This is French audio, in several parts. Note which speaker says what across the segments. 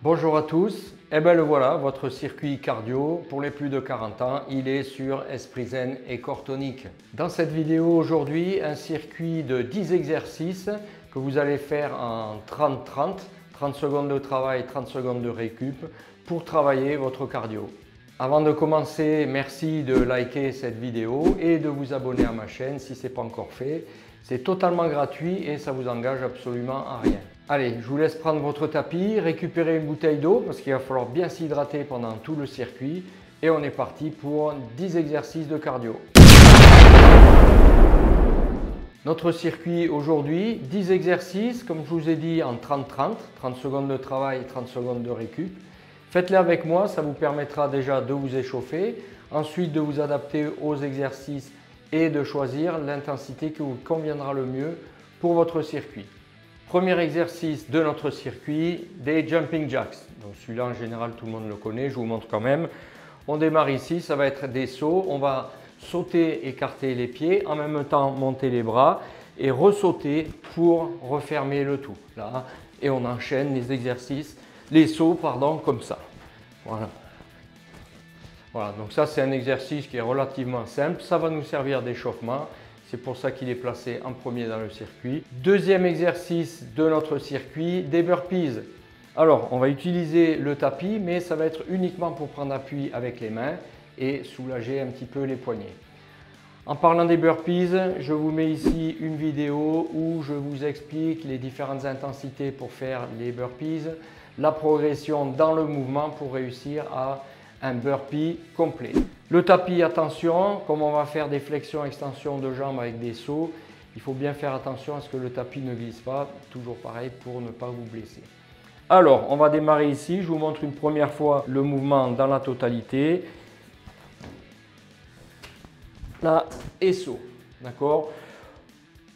Speaker 1: Bonjour à tous, et bien le voilà, votre circuit cardio pour les plus de 40 ans, il est sur Esprit Zen et Corps Tonique. Dans cette vidéo aujourd'hui, un circuit de 10 exercices que vous allez faire en 30-30, 30 secondes de travail, 30 secondes de récup pour travailler votre cardio. Avant de commencer, merci de liker cette vidéo et de vous abonner à ma chaîne si ce n'est pas encore fait. C'est totalement gratuit et ça vous engage absolument à rien. Allez, je vous laisse prendre votre tapis, récupérer une bouteille d'eau parce qu'il va falloir bien s'hydrater pendant tout le circuit. Et on est parti pour 10 exercices de cardio. Notre circuit aujourd'hui, 10 exercices, comme je vous ai dit, en 30-30, 30 secondes de travail, 30 secondes de récup. Faites-les avec moi, ça vous permettra déjà de vous échauffer, ensuite de vous adapter aux exercices et de choisir l'intensité qui vous conviendra le mieux pour votre circuit. Premier exercice de notre circuit, des jumping jacks. Donc celui-là en général tout le monde le connaît, je vous montre quand même. On démarre ici, ça va être des sauts, on va sauter, écarter les pieds, en même temps monter les bras et ressauter pour refermer le tout. Là, et on enchaîne les exercices, les sauts pardon, comme ça. Voilà. Voilà, donc ça c'est un exercice qui est relativement simple, ça va nous servir d'échauffement. C'est pour ça qu'il est placé en premier dans le circuit. Deuxième exercice de notre circuit, des burpees. Alors, on va utiliser le tapis, mais ça va être uniquement pour prendre appui avec les mains et soulager un petit peu les poignets. En parlant des burpees, je vous mets ici une vidéo où je vous explique les différentes intensités pour faire les burpees, la progression dans le mouvement pour réussir à un burpee complet. Le tapis, attention, comme on va faire des flexions-extensions de jambes avec des sauts, il faut bien faire attention à ce que le tapis ne glisse pas, toujours pareil pour ne pas vous blesser. Alors, on va démarrer ici, je vous montre une première fois le mouvement dans la totalité. Là, et saut, d'accord?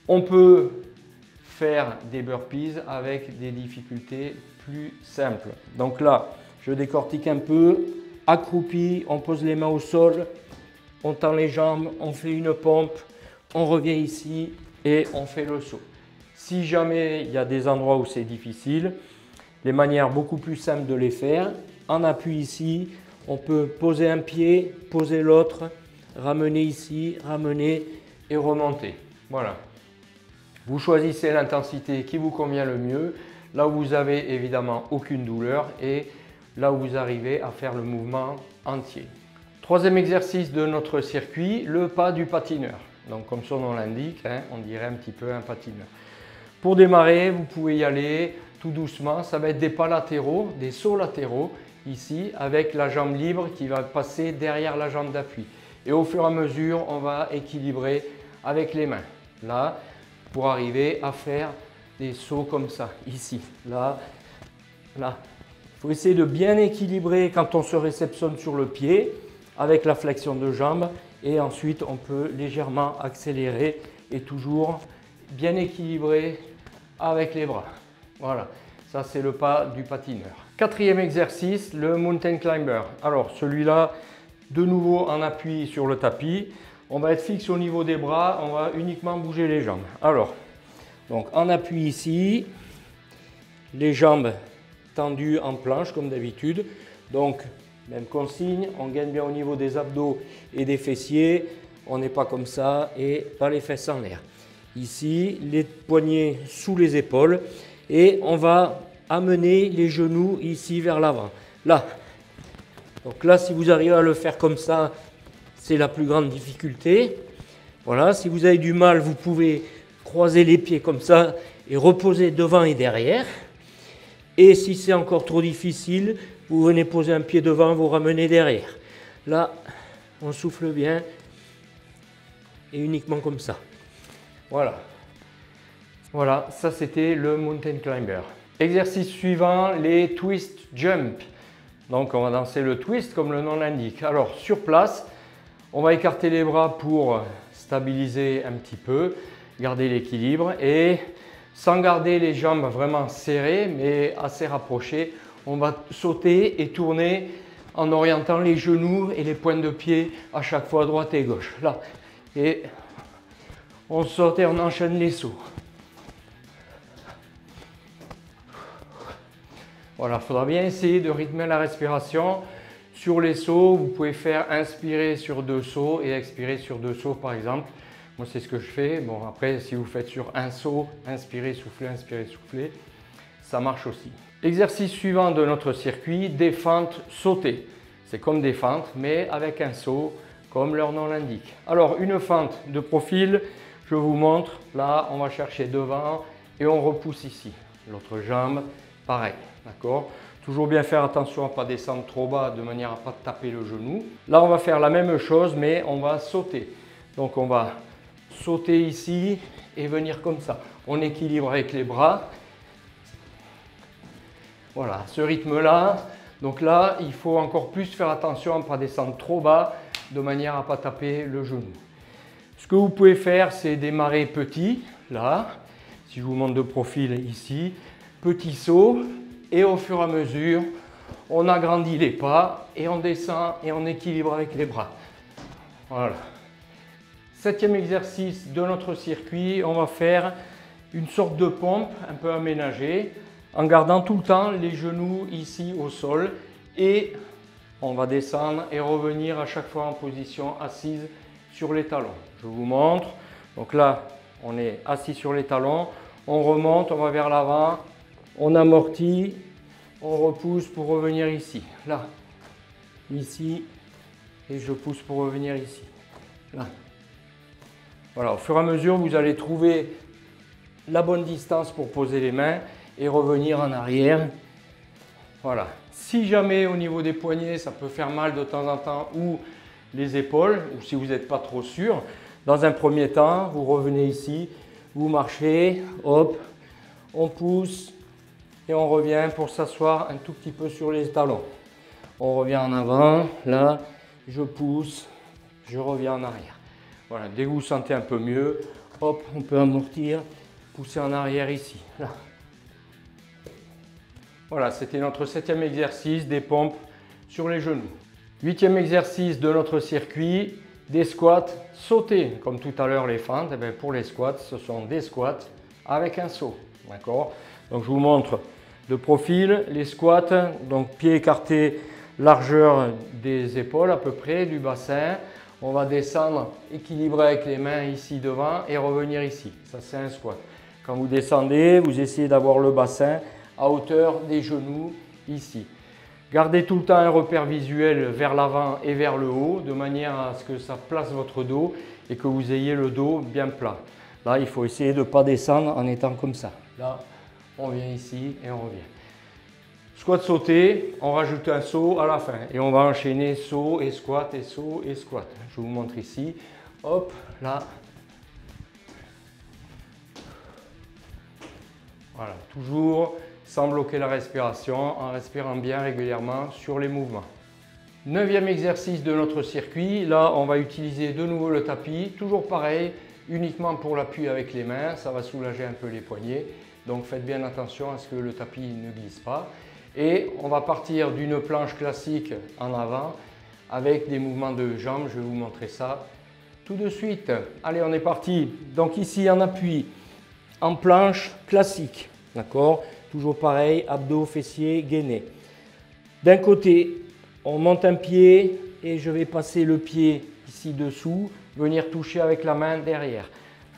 Speaker 1: On peut faire des burpees avec des difficultés plus simples. Donc là, je décortique un peu. Accroupi, on pose les mains au sol, on tend les jambes, on fait une pompe, on revient ici et on fait le saut. Si jamais il y a des endroits où c'est difficile, les manières beaucoup plus simples de les faire, en appui ici, on peut poser un pied, poser l'autre, ramener ici, ramener et remonter. Voilà. Vous choisissez l'intensité qui vous convient le mieux, là où vous avez évidemment aucune douleur et là où vous arrivez à faire le mouvement entier. Troisième exercice de notre circuit, le pas du patineur. Donc comme son nom l'indique, on dirait un petit peu un patineur. Pour démarrer, vous pouvez y aller tout doucement. Ça va être des pas latéraux, des sauts latéraux ici avec la jambe libre qui va passer derrière la jambe d'appui. Et au fur et à mesure, on va équilibrer avec les mains. Là, pour arriver à faire des sauts comme ça, ici, là, là. Il faut essayer de bien équilibrer quand on se réceptionne sur le pied avec la flexion de jambe et ensuite on peut légèrement accélérer et toujours bien équilibrer avec les bras. Voilà, ça c'est le pas du patineur. Quatrième exercice, le mountain climber. Alors celui-là, de nouveau en appui sur le tapis, on va être fixe au niveau des bras, on va uniquement bouger les jambes. Alors, donc en appui ici, les jambes tendu en planche comme d'habitude. Donc, même consigne, on gagne bien au niveau des abdos et des fessiers. On n'est pas comme ça et pas les fesses en l'air. Ici, les poignets sous les épaules et on va amener les genoux ici vers l'avant. Là. Donc là, si vous arrivez à le faire comme ça, c'est la plus grande difficulté. Voilà, si vous avez du mal, vous pouvez croiser les pieds comme ça et reposer devant et derrière. Et si c'est encore trop difficile, vous venez poser un pied devant, vous ramenez derrière. Là, on souffle bien et uniquement comme ça. Voilà. Voilà, ça c'était le mountain climber. Exercice suivant, les twist jump. Donc on va danser le twist comme le nom l'indique. Alors sur place, on va écarter les bras pour stabiliser un petit peu, garder l'équilibre et sans garder les jambes vraiment serrées, mais assez rapprochées, on va sauter et tourner en orientant les genoux et les pointes de pied à chaque fois à droite et gauche. Là. Et on saute et on enchaîne les sauts. Voilà, il faudra bien essayer de rythmer la respiration. Sur les sauts, vous pouvez faire inspirer sur 2 sauts et expirer sur 2 sauts par exemple. Moi, c'est ce que je fais. Bon, après, si vous faites sur un saut, inspirez, soufflez, ça marche aussi. Exercice suivant de notre circuit, des fentes sautées. C'est comme des fentes, mais avec un saut, comme leur nom l'indique. Alors, une fente de profil, je vous montre. Là, on va chercher devant et on repousse ici. L'autre jambe, pareil, d'accord? Toujours bien faire attention à ne pas descendre trop bas de manière à ne pas taper le genou. Là, on va faire la même chose, mais on va sauter. Donc, on va sauter ici et venir comme ça. On équilibre avec les bras. Voilà, ce rythme-là. Donc là, il faut encore plus faire attention à ne pas descendre trop bas de manière à ne pas taper le genou. Ce que vous pouvez faire, c'est démarrer petit, là. Si je vous montre de profil ici, petit saut. Et au fur et à mesure, on agrandit les pas et on descend et on équilibre avec les bras. Voilà. 7e exercice de notre circuit, on va faire une sorte de pompe un peu aménagée en gardant tout le temps les genoux ici au sol et on va descendre et revenir à chaque fois en position assise sur les talons. Je vous montre. Donc là, on est assis sur les talons, on remonte, on va vers l'avant. On amortit, on repousse pour revenir ici, là, ici, et je pousse pour revenir ici, là. Voilà, au fur et à mesure, vous allez trouver la bonne distance pour poser les mains et revenir en arrière. Voilà. Si jamais au niveau des poignets, ça peut faire mal de temps en temps, ou les épaules, ou si vous n'êtes pas trop sûr, dans un premier temps, vous revenez ici, vous marchez, hop, on pousse, et on revient pour s'asseoir un tout petit peu sur les talons. On revient en avant, là, je pousse, je reviens en arrière. Voilà, dès que vous sentez un peu mieux, hop, on peut amortir, pousser en arrière ici, là. Voilà, c'était notre 7e exercice des pompes sur les genoux. 8e exercice de notre circuit, des squats sautés. Comme tout à l'heure les fentes, eh bien pour les squats, ce sont des squats avec un saut. D'accord? Donc je vous montre de profil les squats, donc pieds écartés, largeur des épaules à peu près, du bassin. On va descendre, équilibrer avec les mains ici devant et revenir ici. Ça c'est un squat. Quand vous descendez, vous essayez d'avoir le bassin à hauteur des genoux ici. Gardez tout le temps un repère visuel vers l'avant et vers le haut, de manière à ce que ça place votre dos et que vous ayez le dos bien plat. Là, il faut essayer de ne pas descendre en étant comme ça. Là, on vient ici et on revient. Squat sauté, on rajoute un saut à la fin et on va enchaîner saut et squat et saut et squat. Je vous montre ici. Hop, là. Voilà, toujours sans bloquer la respiration, en respirant bien régulièrement sur les mouvements. 9e exercice de notre circuit. Là, on va utiliser de nouveau le tapis. Toujours pareil, uniquement pour l'appui avec les mains. Ça va soulager un peu les poignets. Donc faites bien attention à ce que le tapis ne glisse pas. Et on va partir d'une planche classique en avant avec des mouvements de jambes. Je vais vous montrer ça tout de suite. Allez, on est parti. Donc ici en appui, en planche classique. D'accord? Toujours pareil, abdos, fessiers, gainés. D'un côté, on monte un pied et je vais passer le pied ici dessous, venir toucher avec la main derrière.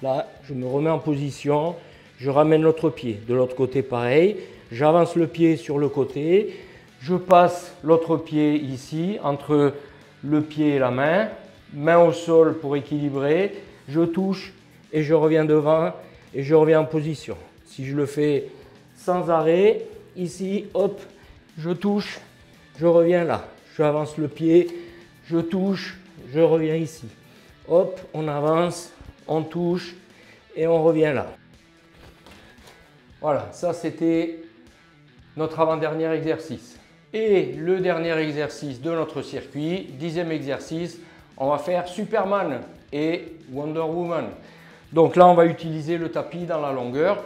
Speaker 1: Là, je me remets en position. Je ramène l'autre pied. De l'autre côté, pareil. J'avance le pied sur le côté. Je passe l'autre pied ici, entre le pied et la main. Main au sol pour équilibrer. Je touche et je reviens devant et je reviens en position. Si je le fais sans arrêt, ici, hop, je touche, je reviens là. J'avance le pied, je touche, je reviens ici. Hop, on avance, on touche et on revient là. Voilà, ça c'était notre avant-dernier exercice. Et le dernier exercice de notre circuit, 10e exercice, on va faire Superman et Wonder Woman. Donc là, on va utiliser le tapis dans la longueur.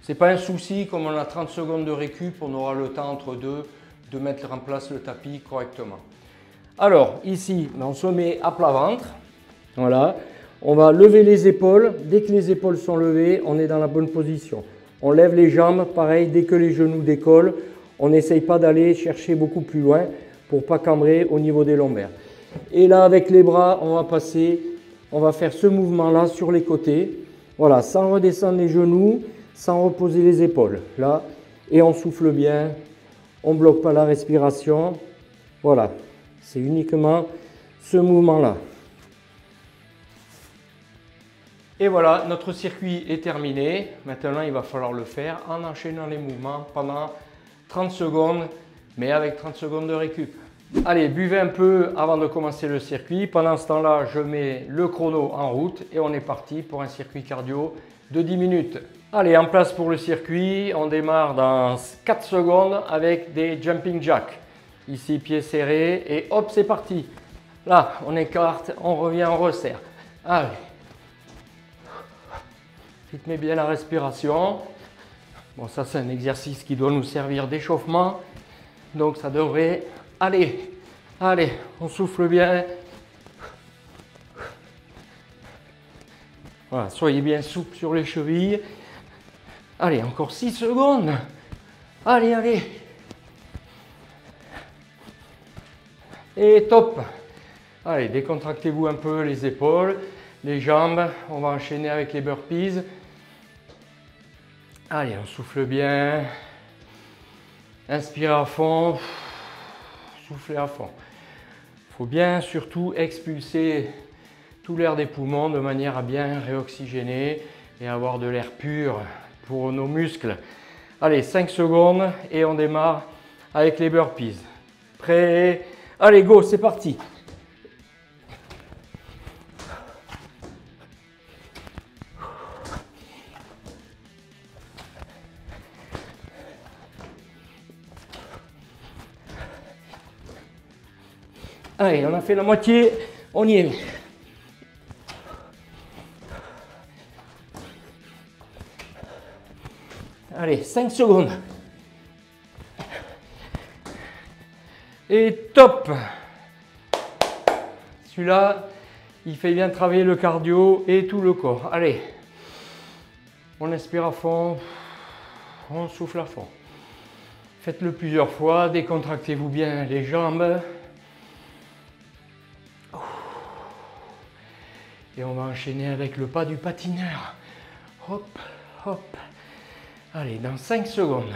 Speaker 1: Ce n'est pas un souci, comme on a 30 secondes de récup, on aura le temps entre deux de mettre en place le tapis correctement. Alors ici, on se met à plat ventre. Voilà. On va lever les épaules. Dès que les épaules sont levées, on est dans la bonne position. On lève les jambes, pareil, dès que les genoux décollent, On n'essaye pas d'aller chercher beaucoup plus loin pour pas cambrer au niveau des lombaires. Et là, avec les bras, on va passer, on va faire ce mouvement-là sur les côtés. Voilà, sans redescendre les genoux, sans reposer les épaules. Là, et on souffle bien, on ne bloque pas la respiration. Voilà, c'est uniquement ce mouvement-là. Et voilà, notre circuit est terminé. Maintenant, il va falloir le faire en enchaînant les mouvements pendant 30 secondes, mais avec 30 secondes de récup. Allez, buvez un peu avant de commencer le circuit. Pendant ce temps-là, je mets le chrono en route et on est parti pour un circuit cardio de 10 minutes. Allez, en place pour le circuit. On démarre dans 4 secondes avec des jumping jacks. Ici, pieds serrés et hop, c'est parti. Là, on écarte, on revient, on resserre. Allez. Rythmez bien la respiration. Bon, ça, c'est un exercice qui doit nous servir d'échauffement. Donc, ça devrait aller. Allez, on souffle bien. Voilà, soyez bien souple sur les chevilles. Allez, encore 6 secondes. Allez, allez. Et top. Allez, décontractez-vous un peu les épaules, les jambes. On va enchaîner avec les burpees. Allez, on souffle bien. Inspirez à fond. Soufflez à fond. Il faut bien surtout expulser tout l'air des poumons de manière à bien réoxygéner et avoir de l'air pur pour nos muscles. Allez, 5 secondes et on démarre avec les burpees. Prêt? Allez, go, c'est parti. Allez, on a fait la moitié, on y est. Allez, 5 secondes. Et top! Celui-là, il fait bien travailler le cardio et tout le corps. Allez, on inspire à fond, on souffle à fond. Faites-le plusieurs fois, décontractez-vous bien les jambes. Et on va enchaîner avec le pas du patineur. Hop, hop. Allez, dans 5 secondes.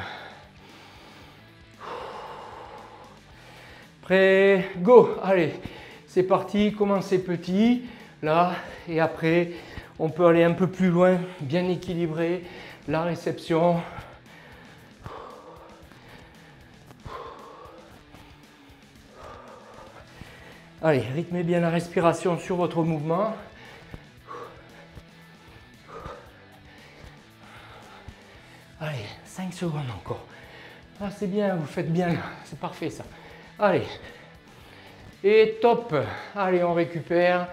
Speaker 1: Prêt, go. Allez, c'est parti. Commencez petit, là. Et après, on peut aller un peu plus loin, bien équilibrer la réception. Allez, rythmez bien la respiration sur votre mouvement. Allez, 5 secondes encore. Ah, c'est bien, vous faites bien, c'est parfait ça. Allez, et top. Allez, on récupère.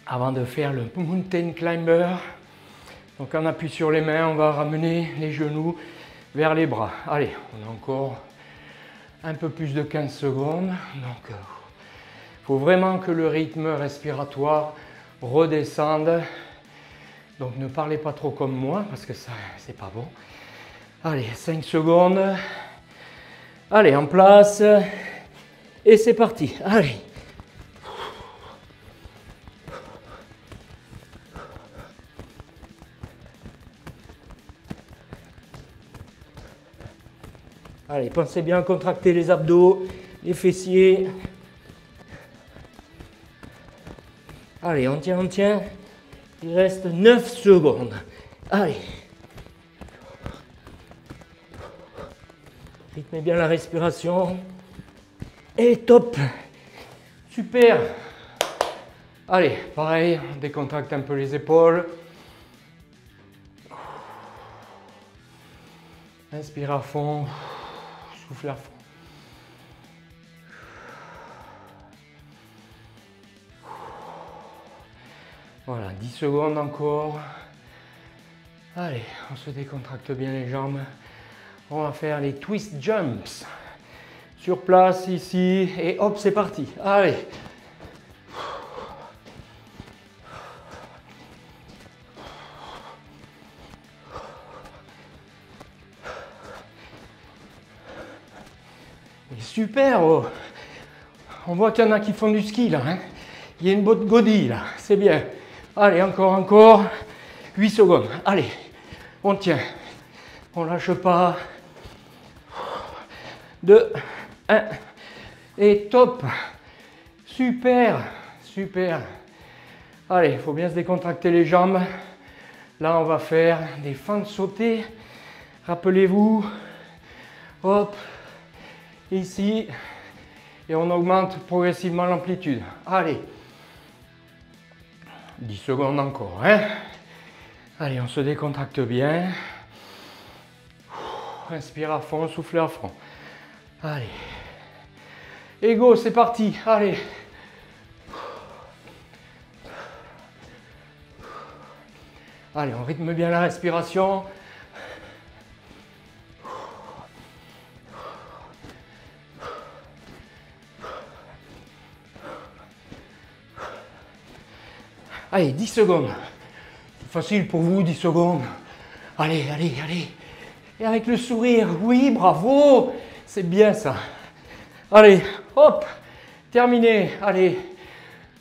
Speaker 1: Avant de faire le mountain climber, donc on appuie sur les mains, on va ramener les genoux vers les bras. Allez, on a encore un peu plus de 15 secondes. Donc, il faut vraiment que le rythme respiratoire redescende. Donc ne parlez pas trop comme moi parce que ça, c'est pas bon. Allez, 5 secondes. Allez, en place. Et c'est parti. Allez. Allez, pensez bien à contracter les abdos, les fessiers. Allez, on tient, on tient. Il reste 9 secondes. Allez. Rythmez bien la respiration. Et top. Super. Allez, pareil, on décontracte un peu les épaules. Inspire à fond. Souffle à fond. Voilà, 10 secondes encore. Allez, on se décontracte bien les jambes. On va faire les twist jumps. Sur place, ici, et hop, c'est parti. Allez. Et super, oh. On voit qu'il y en a qui font du ski là. Hein. Il y a une bonne godille là, c'est bien. Allez, encore. 8 secondes. Allez, on tient. On lâche pas. 2, 1. Et top. Super. Allez, il faut bien se décontracter les jambes. Là, on va faire des fentes sautées. Rappelez-vous. Hop. Ici. Et on augmente progressivement l'amplitude. Allez. 10 secondes encore. Hein. Allez, on se décontracte bien. Inspire à fond, souffle à fond. Allez. Et go, c'est parti. Allez. Allez, on rythme bien la respiration. Allez, 10 secondes. Facile pour vous, 10 secondes. Allez. Et avec le sourire, oui, bravo. C'est bien ça. Allez, hop, terminé. Allez.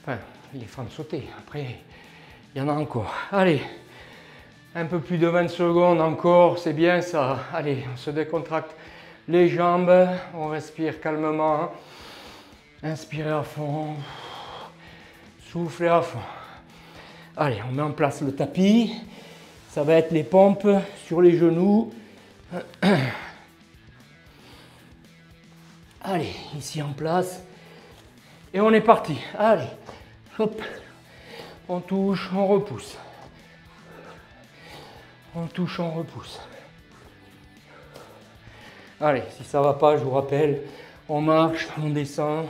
Speaker 1: Enfin, les femmes sautées. Après, il y en a encore. Allez. Un peu plus de 20 secondes encore. C'est bien ça. Allez, on se décontracte les jambes. On respire calmement. Inspirez à fond. Soufflez à fond. Allez, on met en place le tapis. Ça va être les pompes sur les genoux. Allez, ici en place. Et on est parti. Allez, hop. On touche, on repousse. On touche, on repousse. Allez, si ça ne va pas, je vous rappelle, on marche, on descend,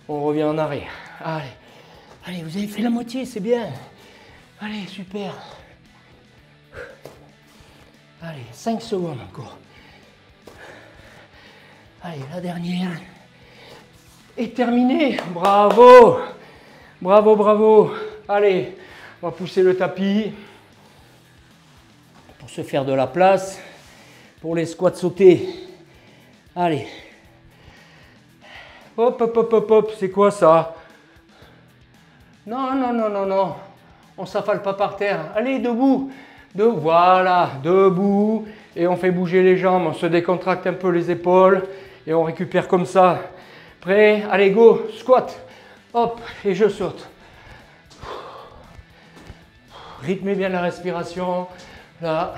Speaker 1: on revient en arrière. Allez, vous avez fait la moitié, c'est bien. Allez, super. Allez, 5 secondes encore. Allez, la dernière. Et terminé. Bravo. Bravo. Allez, on va pousser le tapis pour se faire de la place pour les squats sautés. Allez. Hop. C'est quoi ça? Non. On ne s'affale pas par terre. Allez, debout. Voilà, debout. Et on fait bouger les jambes. On se décontracte un peu les épaules. Et on récupère comme ça. Prêt? Allez, go. Squat. Hop. Et je saute. Rythmez bien la respiration. Là.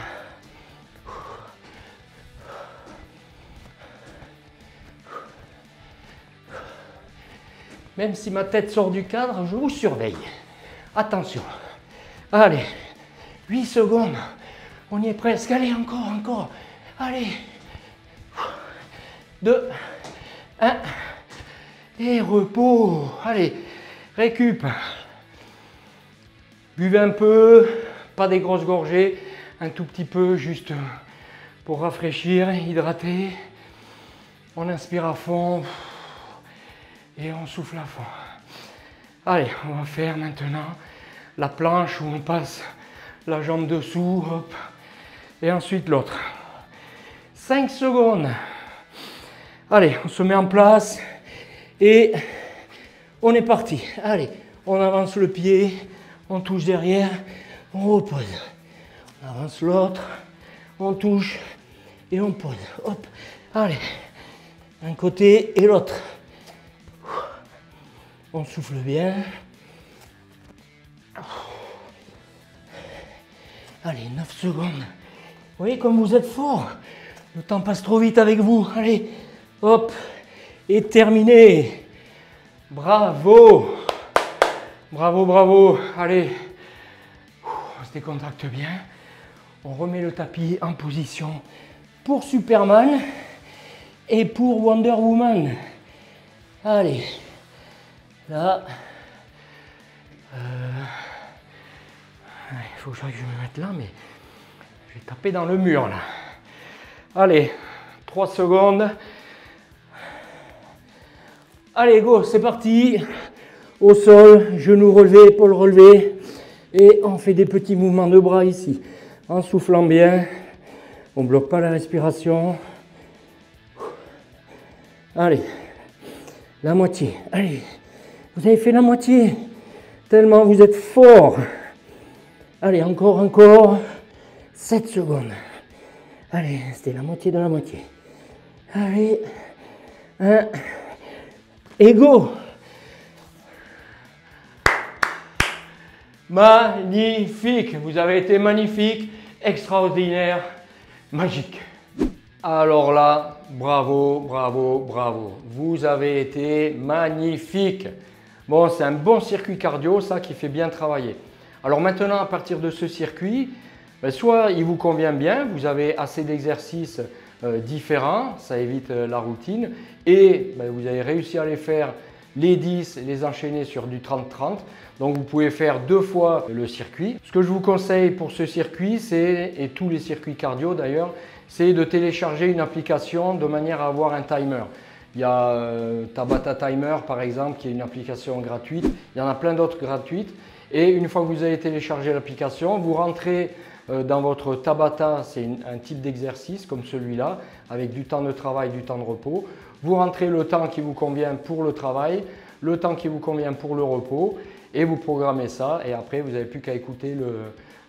Speaker 1: Même si ma tête sort du cadre, je vous surveille. Attention. Allez. 8 secondes. On y est presque. Allez, encore. Allez. 2, 1. Et repos. Allez. Récup. Buvez un peu. Pas des grosses gorgées. Un tout petit peu juste pour rafraîchir, hydrater. On inspire à fond. Et on souffle à fond. Allez, on va faire maintenant la planche où on passe la jambe dessous, hop, et ensuite l'autre. 5 secondes. Allez, on se met en place et on est parti. Allez, on avance le pied, on touche derrière, on repose. On avance l'autre, on touche et on pose. Hop, allez, un côté et l'autre. On souffle bien. Allez, 9 secondes. Vous voyez comme vous êtes fort. Le temps passe trop vite avec vous. Allez, hop. Et terminé. Bravo. Bravo. Allez. On se décontracte bien. On remet le tapis en position pour Superman et pour Wonder Woman. Allez. Là. Il faut que je me mette là, mais je vais taper dans le mur là. Allez, 3 secondes. Allez, go, c'est parti. Au sol, genoux relevés, épaules relevées. Et on fait des petits mouvements de bras ici. En soufflant bien. On ne bloque pas la respiration. Allez, la moitié. Allez, vous avez fait la moitié. Tellement vous êtes fort. Allez, encore. 7 secondes. Allez, c'était la moitié de la moitié. Allez, 1. Et go! Magnifique! Vous avez été magnifique, extraordinaire, magique. Alors là, bravo. Vous avez été magnifique. Bon, c'est un bon circuit cardio, ça, qui fait bien travailler. Alors maintenant, à partir de ce circuit, soit il vous convient bien, vous avez assez d'exercices différents, ça évite la routine, et vous avez réussi à les faire les 10 et les enchaîner sur du 30-30. Donc vous pouvez faire 2 fois le circuit. Ce que je vous conseille pour ce circuit, et tous les circuits cardio d'ailleurs, c'est de télécharger une application de manière à avoir un timer. Il y a Tabata Timer par exemple, qui est une application gratuite. Il y en a plein d'autres gratuites. Et une fois que vous avez téléchargé l'application, vous rentrez dans votre Tabata, c'est un type d'exercice comme celui-là, avec du temps de travail, du temps de repos. Vous rentrez le temps qui vous convient pour le travail, le temps qui vous convient pour le repos, et vous programmez ça. Et après, vous n'avez plus qu'à écouter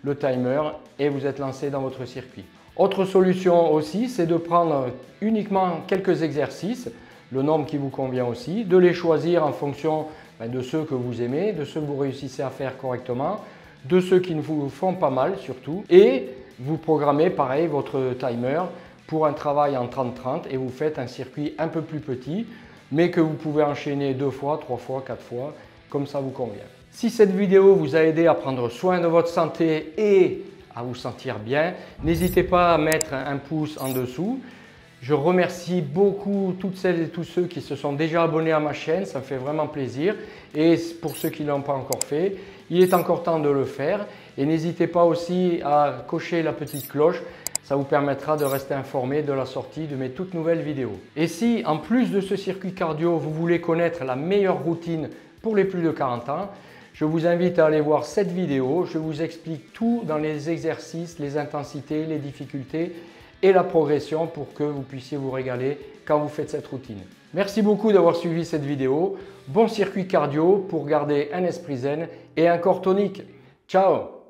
Speaker 1: le timer et vous êtes lancé dans votre circuit. Autre solution aussi, c'est de prendre uniquement quelques exercices, le nombre qui vous convient aussi, de les choisir en fonction de ceux que vous aimez, de ceux que vous réussissez à faire correctement, de ceux qui ne vous font pas mal surtout, et vous programmez pareil votre timer pour un travail en 30-30 et vous faites un circuit un peu plus petit, mais que vous pouvez enchaîner 2 fois, 3 fois, 4 fois, comme ça vous convient. Si cette vidéo vous a aidé à prendre soin de votre santé et à vous sentir bien, n'hésitez pas à mettre un pouce en dessous. Je remercie beaucoup toutes celles et tous ceux qui se sont déjà abonnés à ma chaîne, ça me fait vraiment plaisir. Et pour ceux qui ne l'ont pas encore fait, il est encore temps de le faire. Et n'hésitez pas aussi à cocher la petite cloche, ça vous permettra de rester informé de la sortie de mes toutes nouvelles vidéos. Et si, en plus de ce circuit cardio, vous voulez connaître la meilleure routine pour les plus de 40 ans, je vous invite à aller voir cette vidéo. Je vous explique tout dans les exercices, les intensités, les difficultés et la progression pour que vous puissiez vous régaler quand vous faites cette routine. Merci beaucoup d'avoir suivi cette vidéo. Bon circuit cardio pour garder un esprit zen et un corps tonique. Ciao!